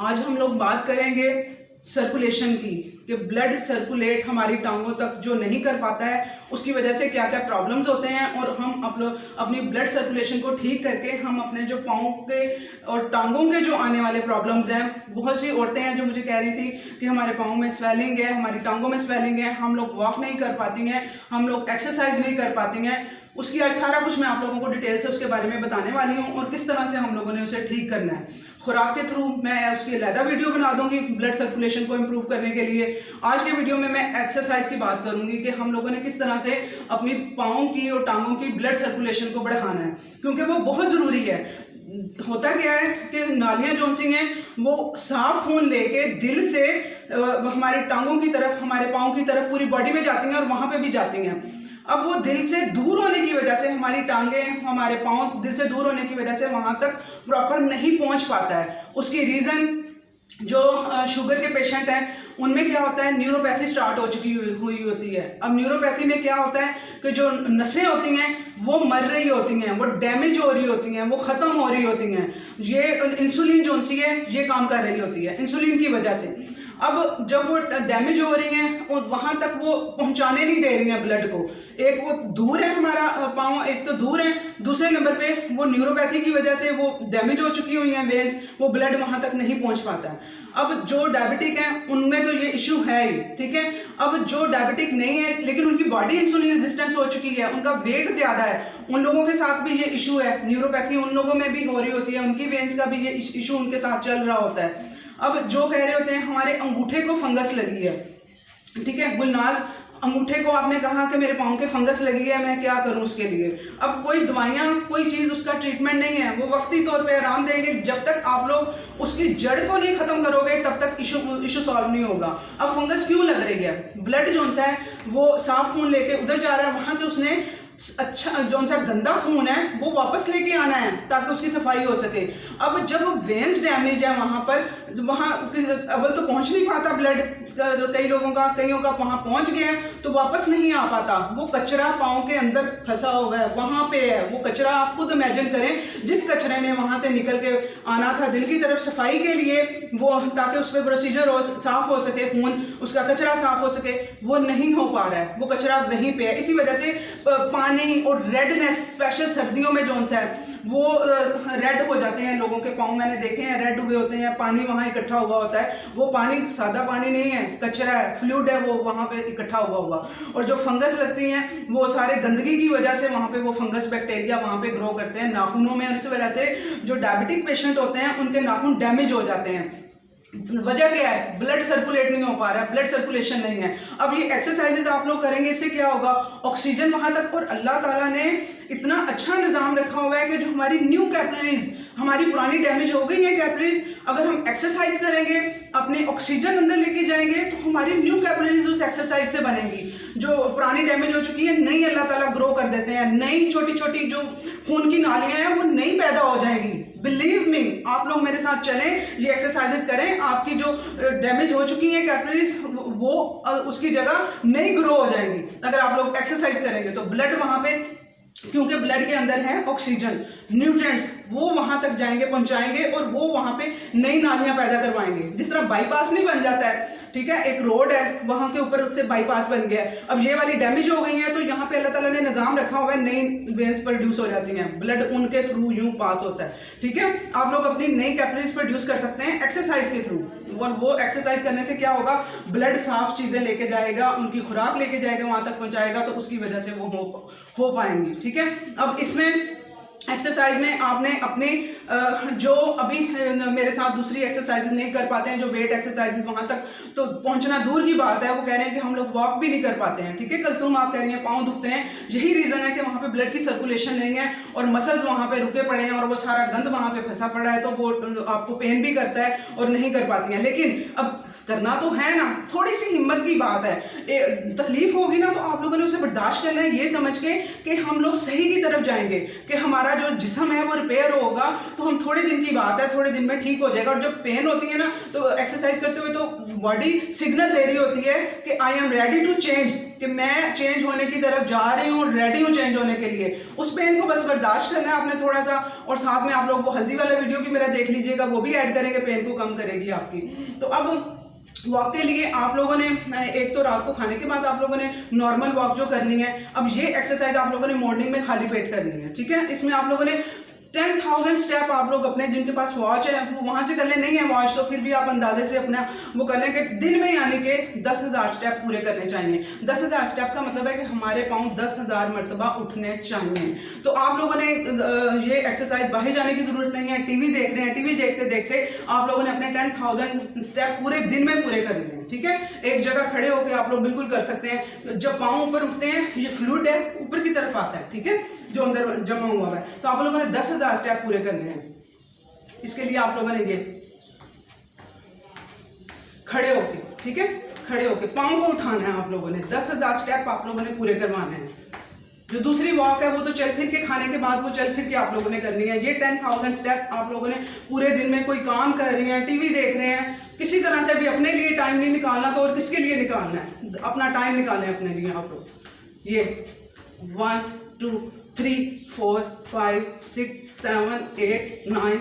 आज हम लोग बात करेंगे सर्कुलेशन की, कि ब्लड सर्कुलेट हमारी टांगों तक जो नहीं कर पाता है उसकी वजह से क्या क्या प्रॉब्लम्स होते हैं, और हम अपनी ब्लड सर्कुलेशन को ठीक करके हम अपने जो पाँव के और टांगों के जो आने वाले प्रॉब्लम्स हैं। बहुत सी औरतें हैं जो मुझे कह रही थी कि हमारे पाँव में स्वेलिंग है, हमारी टांगों में स्वेलिंग है, हम लोग वॉक नहीं कर पाती हैं, हम लोग एक्सरसाइज नहीं कर पाती हैं। उसकी आज सारा कुछ मैं आप लोगों को डिटेल से उसके बारे में बताने वाली हूँ और किस तरह से हम लोगों ने उसे ठीक करना है। खुराक के थ्रू मैं उसकी अलग वीडियो बना दूंगी ब्लड सर्कुलेशन को इम्प्रूव करने के लिए। आज के वीडियो में मैं एक्सरसाइज की बात करूंगी कि हम लोगों ने किस तरह से अपनी पाँव की और टांगों की ब्लड सर्कुलेशन को बढ़ाना है, क्योंकि वो बहुत ज़रूरी है। होता क्या है कि नालियाँ जो सी हैं वो साफ खून लेके दिल से हमारे टांगों की तरफ, हमारे पाँव की तरफ पूरी बॉडी में जाती हैं और वहाँ पे भी जाती हैं। अब वो दिल से दूर होने की वजह से हमारी टांगें, हमारे पाँव दिल से दूर होने की वजह से वहाँ तक प्रॉपर नहीं पहुँच पाता है। उसकी रीज़न जो शुगर के पेशेंट हैं उनमें क्या होता है, न्यूरोपैथी स्टार्ट हो चुकी हुई होती है। अब न्यूरोपैथी में क्या होता है कि जो नसें होती हैं वो मर रही होती हैं, वो डैमेज हो रही होती हैं, वो ख़त्म हो रही होती हैं। ये इंसुलिन जो सी है ये काम कर रही होती है इंसुलिन की वजह से। अब जब वो डैमेज हो रही हैं वहाँ तक वो पहुँचाने नहीं दे रही हैं ब्लड को। एक वो दूर है हमारा पाँव, एक तो दूर है, दूसरे नंबर पे वो न्यूरोपैथी की वजह से वो डैमेज हो चुकी हुई हैं वेन्स, वो ब्लड वहाँ तक नहीं पहुँच पाता है। अब जो डायबिटिक हैं उनमें तो ये इशू है ही, ठीक है। अब जो डायबिटिक नहीं है लेकिन उनकी बॉडी इंसुलिन रेजिस्टेंस हो चुकी है, उनका वेट ज़्यादा है, उन लोगों के साथ भी ये इशू है। न्यूरोपैथी उन लोगों में भी हो रही होती है, उनकी वेन्स का भी ये इशू उनके साथ चल रहा होता है। अब जो कह रहे होते हैं हमारे अंगूठे को फंगस लगी है, ठीक है, गुलनाज अंगूठे को आपने कहा कि मेरे पाँव के फंगस लगी है, मैं क्या करूं उसके लिए। अब कोई दवाइयाँ, कोई चीज़ उसका ट्रीटमेंट नहीं है, वो वक्ती तौर पे आराम देंगे। जब तक आप लोग उसकी जड़ को नहीं ख़त्म करोगे तब तक इशू सॉल्व नहीं होगा। अब फंगस क्यों लग रही है, ब्लड जो सा है वो साफ खून लेके उधर जा रहा है, वहाँ से उसने अच्छा जो सा गंदा खून है वो वापस लेके आना है ताकि उसकी सफाई हो सके। अब जब वेन्स डैमेज है वहाँ पर, वहाँ अव्वल तो पहुँच नहीं पाता ब्लड, कईयों का वहाँ पहुँच गया है तो वापस नहीं आ पाता। वो कचरा पाँव के अंदर फंसा हुआ है, वहाँ पे है वो कचरा। आप खुद इमेजिन करें, जिस कचरे ने वहाँ से निकल के आना था दिल की तरफ सफाई के लिए, वो ताकि उस पर प्रोसीजर हो, साफ हो सके, खून उसका कचरा साफ हो सके, वो नहीं हो पा रहा है, वो कचरा वहीं पे है। इसी वजह से पानी और रेडनेस, स्पेशल सर्दियों में जो सा है वो रेड हो जाते हैं लोगों के पाँव, मैंने देखे हैं रेड हुए होते हैं, पानी वहाँ इकट्ठा हुआ होता है। वो पानी सादा पानी नहीं है, कचरा है, फ्लूइड है, वो वहाँ पे इकट्ठा हुआ। और जो फंगस लगती हैं वो सारे गंदगी की वजह से वहाँ पे वो फंगस बैक्टीरिया वहाँ पे ग्रो करते हैं नाखूनों में, और इस वजह से जो डायबिटिक पेशेंट होते हैं उनके नाखून डैमेज हो जाते हैं। वजह क्या है, ब्लड सर्कुलेट नहीं हो पा रहा है, ब्लड सर्कुलेशन नहीं है। अब ये एक्सरसाइजेज आप लोग करेंगे, इससे क्या होगा, ऑक्सीजन वहां तक, और अल्लाह ताला ने इतना अच्छा निज़ाम रखा हुआ है कि जो हमारी न्यू कैपिलरीज, हमारी पुरानी डैमेज हो गई है कैपिलरीज, अगर हम एक्सरसाइज करेंगे, अपने ऑक्सीजन अंदर लेके जाएंगे तो हमारी न्यू कैपिलरीज उस एक्सरसाइज से बनेंगी। जो पुरानी डैमेज हो चुकी है नई अल्लाह ताला ग्रो कर देते हैं, नई छोटी छोटी जो खून की नालियां हैं वो नई पैदा हो जाएंगी। बिलीव मी, आप लोग मेरे साथ चलें, ये एक्सरसाइजेज करें, आपकी जो डैमेज हो चुकी है कैपिलरीज वो उसकी जगह नई ग्रो हो जाएंगी अगर आप लोग एक्सरसाइज करेंगे। तो ब्लड वहाँ पे, क्योंकि ब्लड के अंदर है ऑक्सीजन, न्यूट्रिएंट्स, वो वहां तक जाएंगे, पहुंचाएंगे, और वो वहां पे नई नालियां पैदा करवाएंगे। जिस तरह बाईपास नहीं बन जाता है, ठीक है, एक रोड है वहां के ऊपर उससे बाईपास बन गया है। अब ये वाली डैमेज हो गई है तो यहाँ पे अल्लाह ताला ने निज़ाम रखा हुआ है, नई वेन्स प्रोड्यूस हो जाती हैं, ब्लड उनके थ्रू यूं पास होता है, ठीक है। आप लोग अपनी नई कैपिलरीज प्रोड्यूस कर सकते हैं एक्सरसाइज के थ्रू, और वो एक्सरसाइज करने से क्या होगा, ब्लड साफ चीज़ें लेके जाएगा, उनकी खुराक लेके जाएगा, वहाँ तक पहुँचाएगा, तो उसकी वजह से वो हो पाएंगी, ठीक है। अब इसमें एक्सरसाइज में आपने अपनी जो अभी मेरे साथ दूसरी एक्सरसाइज नहीं कर पाते हैं, जो वेट एक्सरसाइज, वहाँ तक तो पहुँचना दूर की बात है, वो कह रहे हैं कि हम लोग वॉक भी नहीं कर पाते हैं, ठीक है। कलसूम आप कह रही हैं पाँव दुखते हैं, यही रीज़न है कि वहाँ पे ब्लड की सर्कुलेशन नहीं है और मसल्स वहाँ पे रुके पड़े हैं और वो सारा गंद वहाँ पे फंसा पड़ा है, तो वो आपको पेन भी करता है और नहीं कर पाती हैं। लेकिन अब करना तो है ना, थोड़ी सी हिम्मत की बात है, तकलीफ होगी ना तो आप लोगों ने उसे बर्दाश्त करना है, ये समझ के कि हम लोग सही की तरफ जाएंगे, कि हमारा जो जिस्म है वो रिपेयर होगा, तो हम थोड़े दिन की बात है, थोड़े दिन में ठीक हो जाएगा। और जब पेन होती है ना तो एक्सरसाइज करते हुए तो बॉडी सिग्नल दे रही होती है कि I am ready to change, कि मैं चेंज होने की तरफ जा रही हूँ, रेडी हूँ चेंज होने के लिए। उस पेन को बस बर्दाश्त करना है आपने थोड़ा सा। और साथ में आप लोग वो हल्दी वाला वीडियो भी मेरा देख लीजिएगा, वो भी ऐड करेंगे, पेन को कम करेगी आपकी। तो अब वॉक के लिए आप लोगों ने एक तो रात को खाने के बाद आप लोगों ने नॉर्मल वॉक जो करनी है, अब ये एक्सरसाइज आप लोगों ने मॉर्निंग में खाली पेट करनी है, ठीक है। इसमें आप लोगों ने 10,000 स्टेप आप लोग अपने, जिनके पास वॉच है वो वहां से कर लें, नहीं है वॉच तो फिर भी आप अंदाजे से अपना वो कर लें कि दिन में यानी कि 10,000 स्टेप पूरे करने चाहिए। 10,000 स्टेप का मतलब है कि हमारे पाँव 10,000 मरतबा उठने चाहिए। तो आप लोगों ने ये एक्सरसाइज बाहर जाने की जरूरत नहीं है, टीवी देख रहे हैं, टीवी देखते देखते आप लोगों ने अपने 10,000 स्टेप पूरे दिन में पूरे करने हैं, ठीक है। एक जगह खड़े होकर आप लोग बिल्कुल कर सकते हैं। जब पाँव ऊपर उठते हैं, ये फ्लूइड है ऊपर की तरफ आता है, ठीक है, जो अंदर जमा हुआ है। तो आप लोगों ने 10,000 स्टेप पूरे करने हैं। इसके लिए आप लोगों ने ये खड़े होके, ठीक है, खड़े होके पाँव को उठाना है आप लोगों ने। 10,000 स्टेप आप लोगों ने पूरे करवाने हैं। जो दूसरी वॉक है वो तो चल फिर के, खाने के बाद वो चल फिर के आप लोगों ने करनी है। ये 10,000 स्टेप आप लोगों ने पूरे दिन में, कोई काम कर रहे हैं, टीवी देख रहे हैं, किसी तरह से भी अपने लिए टाइम नहीं निकालना, तो और किसके लिए निकालना है, अपना टाइम निकालें अपने लिए आप लोग। ये 1 2 3 4 5 6 7 8 9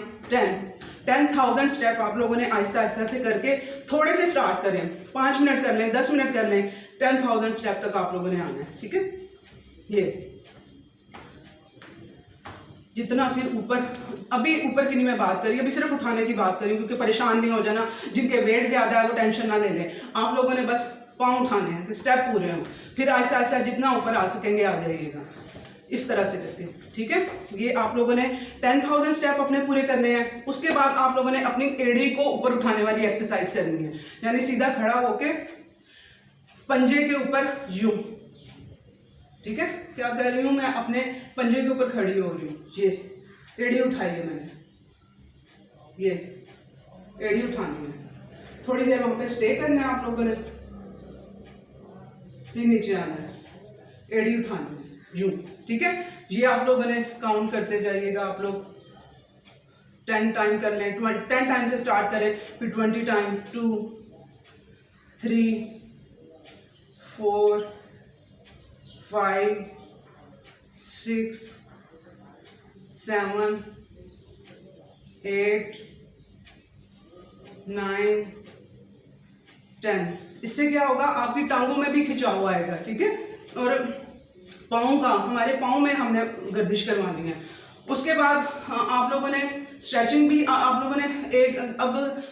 10,000 स्टेप आप लोगों ने आहिस्ता आहिस्ता से करके थोड़े से स्टार्ट करें। 5 मिनट कर लें, 10 मिनट कर लें, 10,000 स्टेप तक आप लोगों ने आना है, ठीक है। ये जितना फिर ऊपर, अभी ऊपर की नहीं मैं बात करी, अभी सिर्फ उठाने की बात करी, क्योंकि परेशान नहीं हो जाना। जिनके वेट ज्यादा है वो टेंशन ना ले लें। आप लोगों ने बस पाँव उठाने हैं, स्टेप पूरे हों, फिर आहिस्ता आहिस्ता जितना ऊपर आ सकेंगे आ जाइएगा, इस तरह से करके, ठीक है। ये आप लोगों ने 10,000 स्टेप अपने पूरे करने हैं। उसके बाद आप लोगों ने अपनी एड़ी को ऊपर उठाने वाली एक्सरसाइज करनी है, यानी सीधा खड़ा होके पंजे के ऊपर यूं, ठीक है। क्या कर रही हूं मैं, अपने पंजे के ऊपर खड़ी हो रही हूँ। ये एड़ी उठाई है मैंने, ये एड़ी उठानी है। थोड़ी देर वहां पे स्टे करना है आप लोगों ने, फिर नीचे आना है, एड़ी उठानी है यूं, ठीक है। ये आप लोगों ने काउंट करते जाइएगा। आप लोग 10 टाइम कर लें, 10 टाइम से स्टार्ट करें, फिर 20 टाइम, 2 3 4 5 6 7 8 9 10। इससे क्या होगा, आपकी टांगों में भी खिंचाव आएगा, ठीक है। और पाँव का, हमारे पाँव में हमने गर्दिश करवानी है। उसके बाद आप लोगों ने स्ट्रेचिंग भी आप लोगों ने एक, अब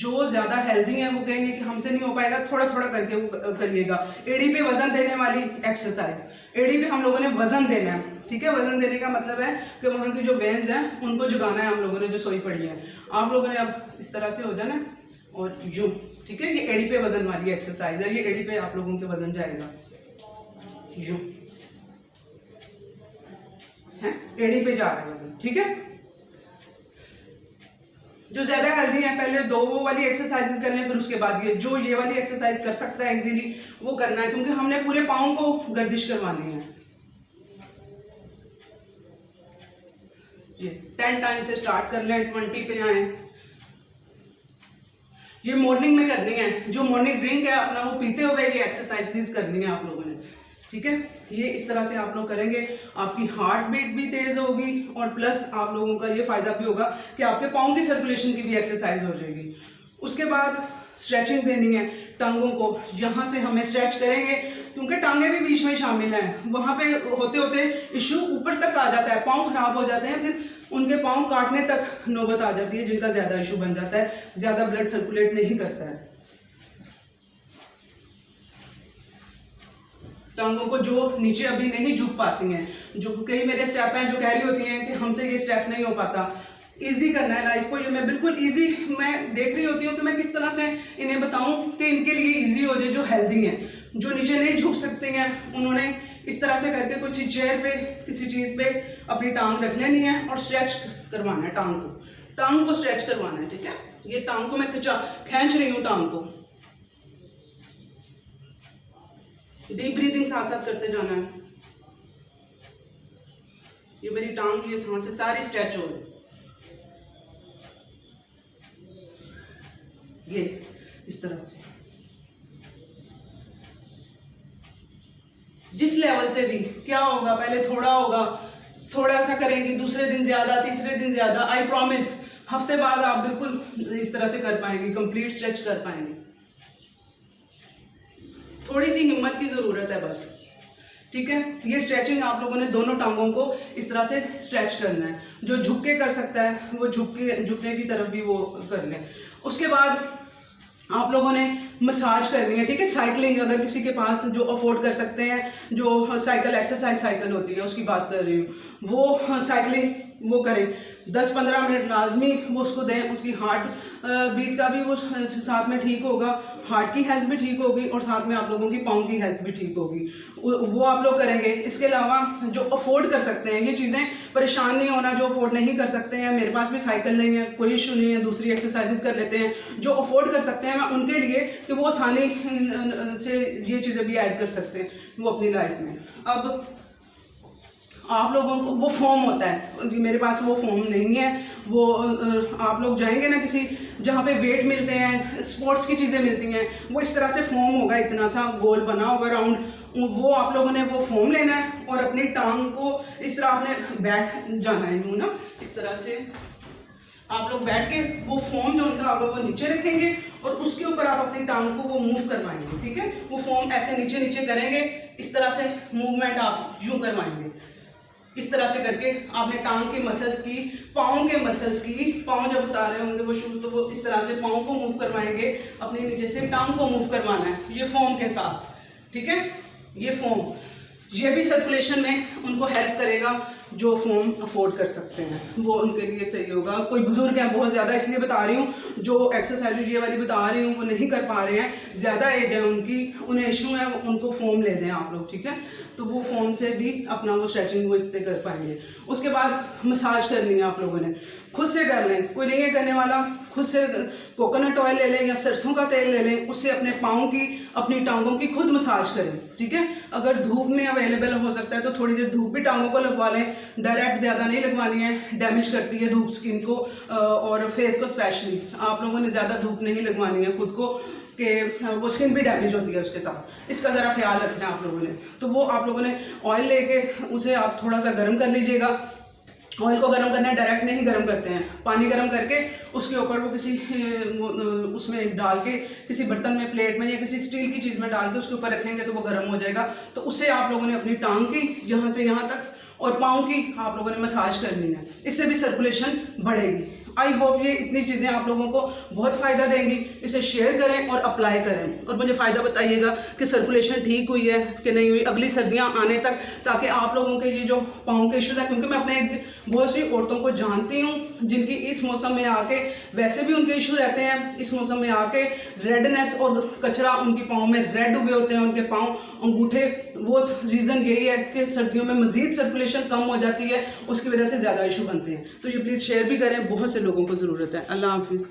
जो ज़्यादा हेल्दी हैं वो कहेंगे कि हमसे नहीं हो पाएगा, थोड़ा थोड़ा करके वो करिएगा। एड़ी पे वजन देने वाली एक्सरसाइज, एड़ी पे हम लोगों ने वजन देना है, ठीक है। वजन देने का मतलब है कि वहाँ की जो वेन्स हैं उनको जुगाना है हम लोगों ने, जो सोई पड़ी है। आप लोगों ने अब इस तरह से हो जाना और यूं, ठीक है। ये एड़ी पे वजन वाली एक्सरसाइज है, ये एड़ी पे आप लोगों के वजन जाएगा यूं, है, एड़ी पे जा रहा है वजन, ठीक है। जो ज्यादा हेल्दी है पहले 2 वो वाली एक्सरसाइजेस कर लें, फिर उसके बाद ये वाली एक्सरसाइज कर सकता है इजीली, वो करना है, क्योंकि हमने पूरे पाँव को गर्दिश करवानी है। ये 10 टाइम से स्टार्ट कर लें, 20 पे आए। ये मॉर्निंग में करनी है, जो मॉर्निंग ड्रिंक है अपना वो पीते हुए ये एक्सरसाइज करनी है आप लोगों ने, ठीक है। ये इस तरह से आप लोग करेंगे, आपकी हार्ट बीट भी तेज होगी और प्लस आप लोगों का ये फायदा भी होगा कि आपके पाँव की सर्कुलेशन की भी एक्सरसाइज हो जाएगी। उसके बाद स्ट्रेचिंग देनी है टांगों को, यहाँ से हमें स्ट्रेच करेंगे क्योंकि टांगे भी बीच में शामिल हैं। वहाँ पे होते होते इशू ऊपर तक आ जाता है, पाँव खराब हो जाते हैं, फिर उनके पाँव काटने तक नौबत आ जाती है, जिनका ज़्यादा इशू बन जाता है, ज़्यादा ब्लड सर्कुलेट नहीं करता है। टांगों को जो नीचे अभी नहीं झुक पाती हैं, जो कई मेरे स्टेप हैं जो कह रही होती हैं कि हमसे ये स्टेप नहीं हो पाता, इजी करना है लाइफ को। ये मैं बिल्कुल इजी मैं देख रही होती हूँ कि मैं किस तरह से इन्हें बताऊं कि इनके लिए इजी हो जाए। जो हेल्दी हैं, जो नीचे नहीं झुक सकते हैं, उन्होंने इस तरह से करके किसी चेयर पे, किसी चीज़ पे अपनी टांग रख लेनी है और स्ट्रेच करवाना है टांग को स्ट्रेच करवाना है, ठीक है। ये टांग को मैं खींच रही हूँ, टांग को डीप ब्रीदिंग साथ साथ करते जाना है। ये मेरी टांग की सांसें सारी स्ट्रेच हो रही, ये इस तरह से जिस लेवल से भी क्या होगा, पहले थोड़ा होगा, थोड़ा सा करेंगी, दूसरे दिन ज्यादा, तीसरे दिन ज्यादा, आई प्रॉमिस हफ्ते बाद आप बिल्कुल इस तरह से कर पाएंगे, कंप्लीट स्ट्रेच कर पाएंगे। थोड़ी सी हिम्मत की जरूरत है बस, ठीक है। ये स्ट्रेचिंग आप लोगों ने दोनों टांगों को इस तरह से स्ट्रेच करना है। जो झुक के कर सकता है वो झुकने की तरफ भी वो कर लें। उसके बाद आप लोगों ने मसाज करनी है, ठीक है। साइकिलिंग अगर किसी के पास जो अफोर्ड कर सकते हैं, जो साइकिल एक्सरसाइज साइकिल होती है उसकी बात कर रही हूँ, वो साइकिलिंग वो करें, 10-15 मिनट लाजमी वो उसको दें। उसकी हार्ट बीट का भी वो साथ में ठीक होगा, हार्ट की हेल्थ भी ठीक होगी और साथ में आप लोगों की पाँव की हेल्थ भी ठीक होगी, वो आप लोग करेंगे। इसके अलावा जो अफोर्ड कर सकते हैं ये चीज़ें, परेशान नहीं होना। जो अफोर्ड नहीं कर सकते हैं, मेरे पास भी साइकिल नहीं है, कोई इशू नहीं है, दूसरी एक्सरसाइजेज कर लेते हैं। जो अफोर्ड कर सकते हैं मैं उनके लिए कि वो आसानी से ये चीज़ें भी ऐड कर सकते हैं वो अपनी लाइफ में। अब आप लोगों को वो फॉर्म होता है, मेरे पास वो फॉर्म नहीं है। वो आप लोग जाएंगे ना किसी जहाँ पे वेट मिलते हैं, स्पोर्ट्स की चीज़ें मिलती हैं, वो इस तरह से फॉर्म होगा, इतना सा गोल बना होगा राउंड, वो आप लोगों ने वो फॉर्म लेना है और अपनी टांग को इस तरह आपने बैठ जाना है, यूँ ना इस तरह से आप लोग बैठ के वो फॉर्म जो उनका होगा वो नीचे रखेंगे और उसके ऊपर आप अपनी टांग को वो मूव करवाएंगे, ठीक है। वो फॉर्म ऐसे नीचे नीचे करेंगे, इस तरह से मूवमेंट आप यूँ करवाएंगे। इस तरह से करके आपने टांग के मसल्स की, पाँव के मसल्स की, पाँव जब उतारे होंगे वो शूज तो वो इस तरह से पाँव को मूव करवाएंगे, अपने नीचे से टांग को मूव करवाना है ये फॉर्म के साथ, ठीक है। ये फॉर्म ये भी सर्कुलेशन में उनको हेल्प करेगा। जो फॉर्म अफोर्ड कर सकते हैं वो उनके लिए सही होगा। कोई बुजुर्ग हैं बहुत ज़्यादा, इसलिए बता रही हूँ, जो एक्सरसाइज ये वाली बता रही हूँ वो नहीं कर पा रहे हैं, ज़्यादा एज है उनकी, उन्हें इशू है, उनको फॉर्म ले दें आप लोग, ठीक है। तो वो फॉर्म से भी अपना वो स्ट्रेचिंग वो इससे कर पाएंगे। उसके बाद मसाज करनी है आप लोगों ने, खुद से कर लें, कोई नहीं है करने वाला, खुद से कोकोनट ऑयल ले लें या सरसों का तेल ले लें, उससे अपने पाँव की, अपनी टांगों की खुद मसाज करें, ठीक है। अगर धूप में अवेलेबल हो सकता है तो थोड़ी देर धूप भी टांगों को लगवा लें, डायरेक्ट ज़्यादा नहीं लगवानी है, डैमेज करती है धूप स्किन को और फेस को स्पेशली। आप लोगों ने ज़्यादा धूप नहीं लगवानी है खुद को कि वो स्किन भी डैमेज होती है उसके साथ, इसका ज़रा ख्याल रखना है आप लोगों ने। तो वो आप लोगों ने ऑयल लेके उसे आप थोड़ा सा गर्म कर लीजिएगा। ऑयल को गर्म करना है, डायरेक्ट नहीं गर्म करते हैं, पानी गर्म करके उसके ऊपर वो किसी उसमें डाल के किसी बर्तन में, प्लेट में या किसी स्टील की चीज़ में डाल के उसके ऊपर रखेंगे तो वो गर्म हो जाएगा। तो उससे आप लोगों ने अपनी टांग की यहाँ से यहाँ तक और पाँव की आप लोगों ने मसाज करनी है, इससे भी सर्कुलेशन बढ़ेगी। आई होप ये इतनी चीज़ें आप लोगों को बहुत फ़ायदा देंगी। इसे शेयर करें और अप्लाई करें और मुझे फ़ायदा बताइएगा कि सर्कुलेशन ठीक हुई है कि नहीं हुई अगली सर्दियां आने तक, ताकि आप लोगों के ये जो पाँव के इश्यूज़ हैं, क्योंकि मैं अपने बहुत सी औरतों को जानती हूँ जिनकी इस मौसम में आके, वैसे भी उनके इशू रहते हैं, इस मौसम में आके रेडनेस और कचरा उनकी पाँव में रेड हुए होते हैं, उनके पाँव अंगूठे। वो रीज़न यही है कि सर्दियों में मज़ीद सर्कुलेशन कम हो जाती है, उसकी वजह से ज़्यादा इशू बनते हैं। तो ये प्लीज़ शेयर भी करें, बहुत से लोगों को ज़रूरत है। अल्लाह हाफिज़।